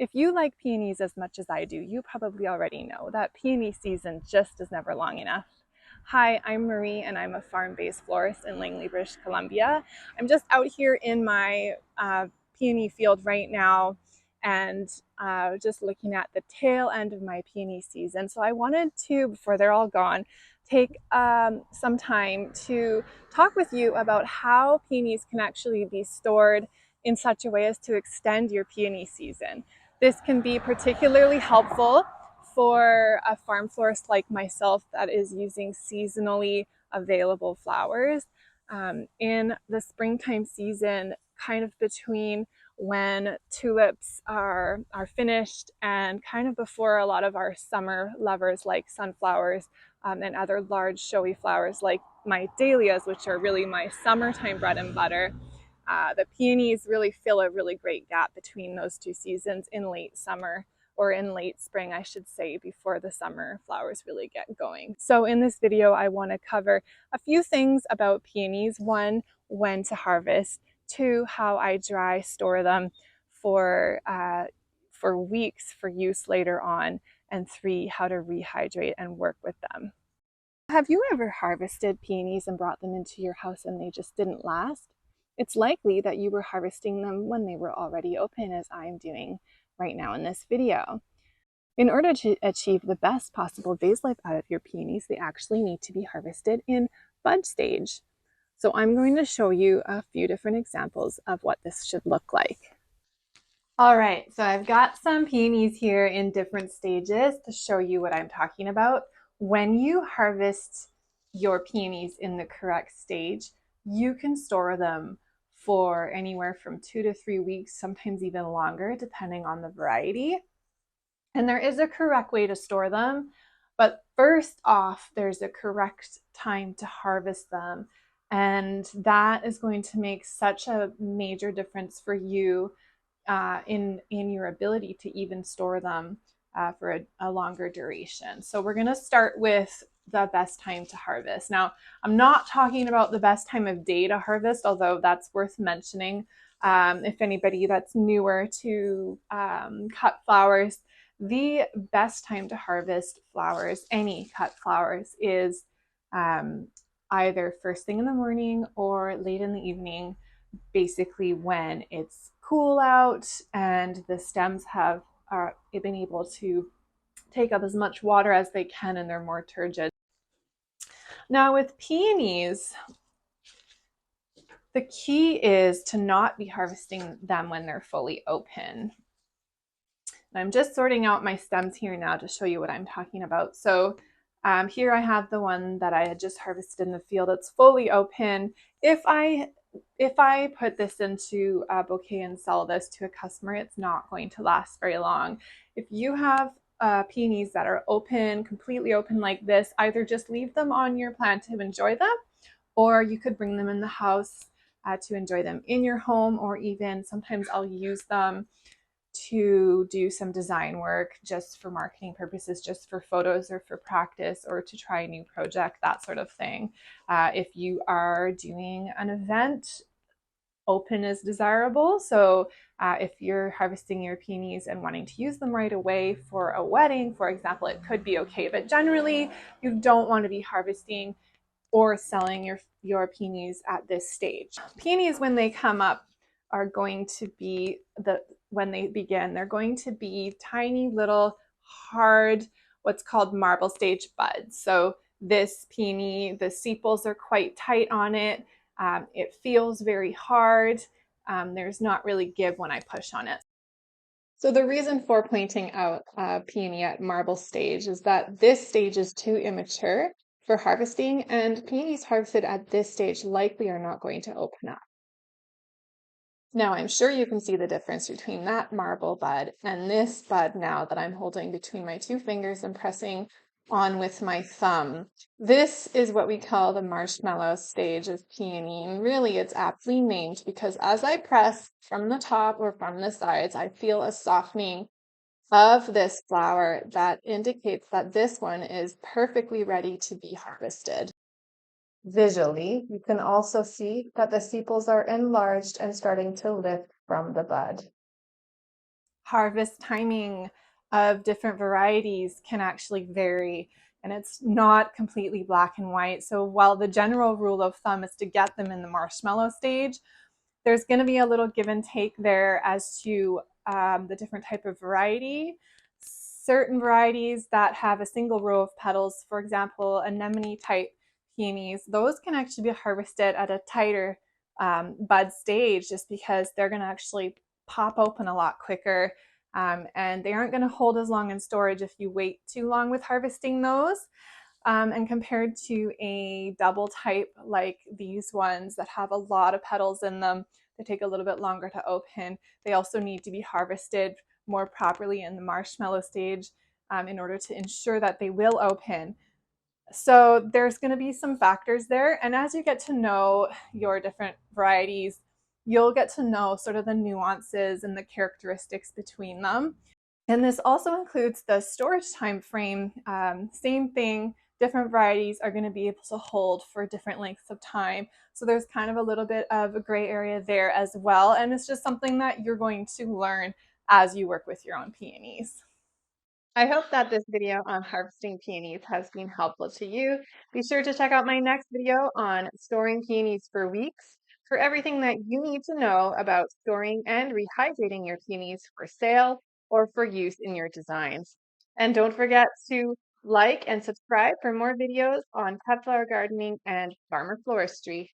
If you like peonies as much as I do, you probably already know that peony season just is never long enough. Hi, I'm Marie and I'm a farm-based florist in Langley, British Columbia. I'm just out here in my peony field right now and just looking at the tail end of my peony season. So I wanted to, before they're all gone, take some time to talk with you about how peonies can actually be stored in such a way as to extend your peony season. This can be particularly helpful for a farm florist like myself that is using seasonally available flowers. In the springtime season, kind of between when tulips are finished and kind of before a lot of our summer lovers like sunflowers and other large showy flowers like my dahlias, which are really my summertime bread and butter. The peonies really fill a really great gap between those two seasons in late summer, or in late spring, I should say, before the summer flowers really get going. So in this video, I want to cover a few things about peonies. One, when to harvest. Two, how I dry store them for weeks for use later on. And three, how to rehydrate and work with them. Have you ever harvested peonies and brought them into your house and they just didn't last? It's likely that you were harvesting them when they were already open, as I'm doing right now in this video. In order to achieve the best possible vase life out of your peonies, they actually need to be harvested in bud stage. So I'm going to show you a few different examples of what this should look like. All right, so I've got some peonies here in different stages to show you what I'm talking about. When you harvest your peonies in the correct stage, you can store them for anywhere from 2 to 3 weeks, sometimes even longer, depending on the variety. And there is a correct way to store them, but first off, there's a correct time to harvest them. And that is going to make such a major difference for you in your ability to even store them for a longer duration. So we're going to start with the best time to harvest. Now, I'm not talking about the best time of day to harvest, although that's worth mentioning. If anybody that's newer to cut flowers, the best time to harvest flowers, any cut flowers, is either first thing in the morning or late in the evening, basically when it's cool out and the stems have been able to take up as much water as they can and they're more turgid. Now with peonies, the key is to not be harvesting them when they're fully open. I'm just sorting out my stems here now to show you what I'm talking about. So here I have the one that I had just harvested in the field. It's fully open. If I put this into a bouquet and sell this to a customer, it's not going to last very long. If you have peonies that are open, completely open like this, either just leave them on your plant to enjoy them, or you could bring them in the house to enjoy them in your home, or even sometimes I'll use them to do some design work just for marketing purposes, just for photos or for practice or to try a new project, that sort of thing. If you are doing an event, open is desirable. So if you're harvesting your peonies and wanting to use them right away for a wedding, for example, it could be okay. But generally, you don't want to be harvesting or selling your peonies at this stage. Peonies, when they come up, are going to be when they begin, they're going to be tiny little hard, what's called marble stage buds. So this peony, the sepals are quite tight on it. It feels very hard. There's not really give when I push on it. So the reason for pointing out peony at marble stage is that this stage is too immature for harvesting, and peonies harvested at this stage likely are not going to open up. Now, I'm sure you can see the difference between that marble bud and this bud now that I'm holding between my two fingers and pressing on with my thumb. This is what we call the marshmallow stage of peony, and really it's aptly named because as I press from the top or from the sides, I feel a softening of this flower that indicates that this one is perfectly ready to be harvested. Visually, you can also see that the sepals are enlarged and starting to lift from the bud. harvest timing of different varieties can actually vary, and it's not completely black and white. So while the general rule of thumb is to get them in the marshmallow stage, there's going to be a little give and take there as to the different type of variety. Certain varieties that have a single row of petals, for example, anemone type peonies, those can actually be harvested at a tighter bud stage just because they're going to actually pop open a lot quicker, and they aren't going to hold as long in storage if you wait too long with harvesting those. And compared to a double type like these ones that have a lot of petals in them, they take a little bit longer to open. They also need to be harvested more properly in the marshmallow stage in order to ensure that they will open. So there's going to be some factors there. And as you get to know your different varieties, you'll get to know sort of the nuances and the characteristics between them. And this also includes the storage time frame. Same thing, different varieties are going to be able to hold for different lengths of time. So there's kind of a little bit of a gray area there as well. And it's just something that you're going to learn as you work with your own peonies. I hope that this video on harvesting peonies has been helpful to you. Be sure to check out my next video on storing peonies for weeks for everything that you need to know about storing and rehydrating your peonies for sale or for use in your designs. And don't forget to like and subscribe for more videos on cut flower gardening and farmer floristry.